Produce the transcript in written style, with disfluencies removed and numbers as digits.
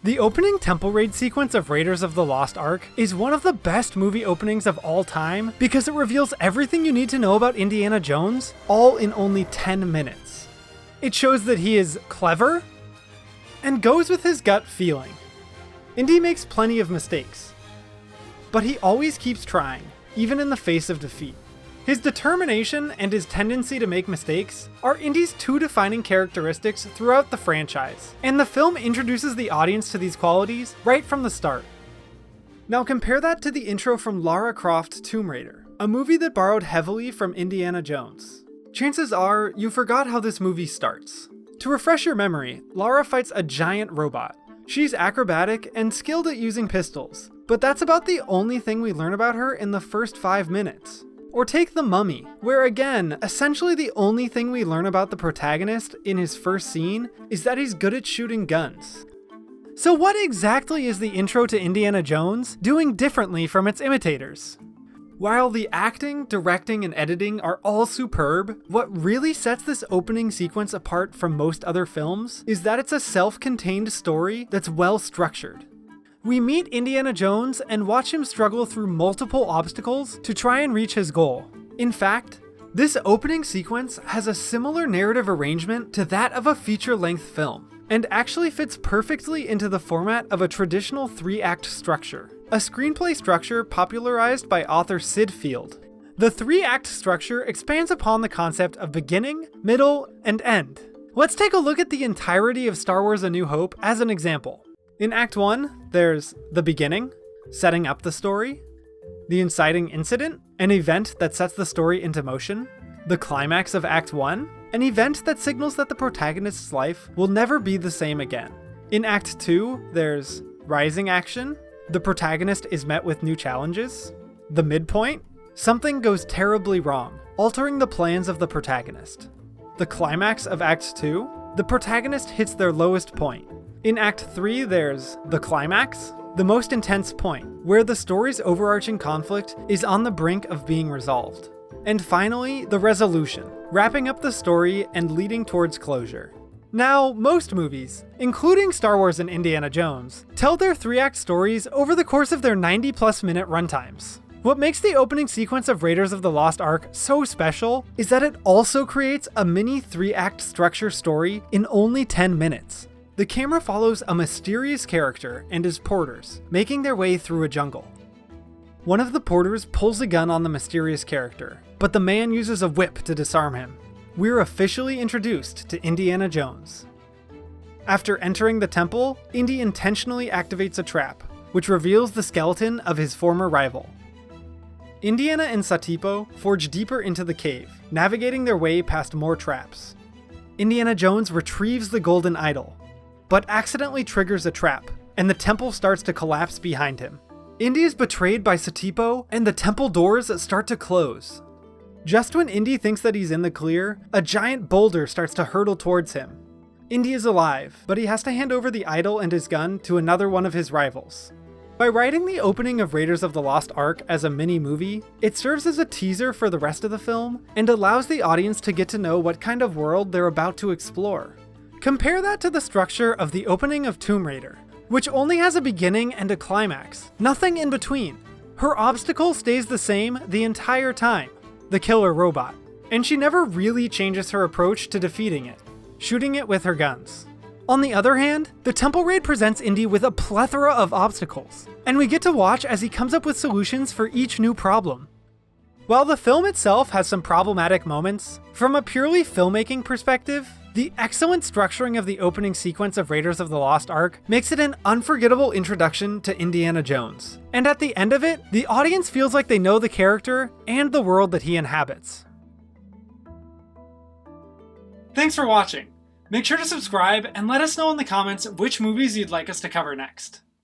The opening temple raid sequence of Raiders of the Lost Ark is one of the best movie openings of all time because it reveals everything you need to know about Indiana Jones, all in only 10 minutes. It shows that he is clever and goes with his gut feeling. Indy makes plenty of mistakes, but he always keeps trying, even in the face of defeat. His determination and his tendency to make mistakes are Indy's two defining characteristics throughout the franchise, and the film introduces the audience to these qualities right from the start. Now compare that to the intro from Lara Croft Tomb Raider, a movie that borrowed heavily from Indiana Jones. Chances are you forgot how this movie starts. To refresh your memory, Lara fights a giant robot. She's acrobatic and skilled at using pistols, but that's about the only thing we learn about her in the first 5 minutes. Or take The Mummy, where again, essentially the only thing we learn about the protagonist in his first scene is that he's good at shooting guns. So what exactly is the intro to Indiana Jones doing differently from its imitators? While the acting, directing, and editing are all superb, what really sets this opening sequence apart from most other films is that it's a self-contained story that's well structured. We meet Indiana Jones and watch him struggle through multiple obstacles to try and reach his goal. In fact, this opening sequence has a similar narrative arrangement to that of a feature-length film, and actually fits perfectly into the format of a traditional 3-act structure, a screenplay structure popularized by author Sid Field. The 3-act structure expands upon the concept of beginning, middle, and end. Let's take a look at the entirety of Star Wars: A New Hope as an example. In Act 1, there's the beginning, setting up the story, the inciting incident, an event that sets the story into motion, the climax of Act 1, an event that signals that the protagonist's life will never be the same again. In Act 2, there's rising action, the protagonist is met with new challenges, the midpoint, something goes terribly wrong, altering the plans of the protagonist. The climax of Act 2, the protagonist hits their lowest point. In Act 3, there's the climax, the most intense point, where the story's overarching conflict is on the brink of being resolved. And finally, the resolution, wrapping up the story and leading towards closure. Now, most movies, including Star Wars and Indiana Jones, tell their 3-act stories over the course of their 90+ minute runtimes. What makes the opening sequence of Raiders of the Lost Ark so special is that it also creates a mini 3-act structure story in only 10 minutes. The camera follows a mysterious character and his porters, making their way through a jungle. One of the porters pulls a gun on the mysterious character, but the man uses a whip to disarm him. We're officially introduced to Indiana Jones. After entering the temple, Indy intentionally activates a trap, which reveals the skeleton of his former rival. Indiana and Satipo forge deeper into the cave, navigating their way past more traps. Indiana Jones retrieves the golden idol, but accidentally triggers a trap, and the temple starts to collapse behind him. Indy is betrayed by Satipo, and the temple doors start to close. Just when Indy thinks that he's in the clear, a giant boulder starts to hurtle towards him. Indy is alive, but he has to hand over the idol and his gun to another one of his rivals. By writing the opening of Raiders of the Lost Ark as a mini-movie, it serves as a teaser for the rest of the film, and allows the audience to get to know what kind of world they're about to explore. Compare that to the structure of the opening of Tomb Raider, which only has a beginning and a climax, nothing in between. Her obstacle stays the same the entire time, the killer robot, and she never really changes her approach to defeating it, shooting it with her guns. On the other hand, the temple raid presents Indy with a plethora of obstacles, and we get to watch as he comes up with solutions for each new problem. While the film itself has some problematic moments, from a purely filmmaking perspective, the excellent structuring of the opening sequence of Raiders of the Lost Ark makes it an unforgettable introduction to Indiana Jones. And at the end of it, the audience feels like they know the character and the world that he inhabits. Thanks for watching. Make sure to subscribe and let us know in the comments which movies you'd like us to cover next.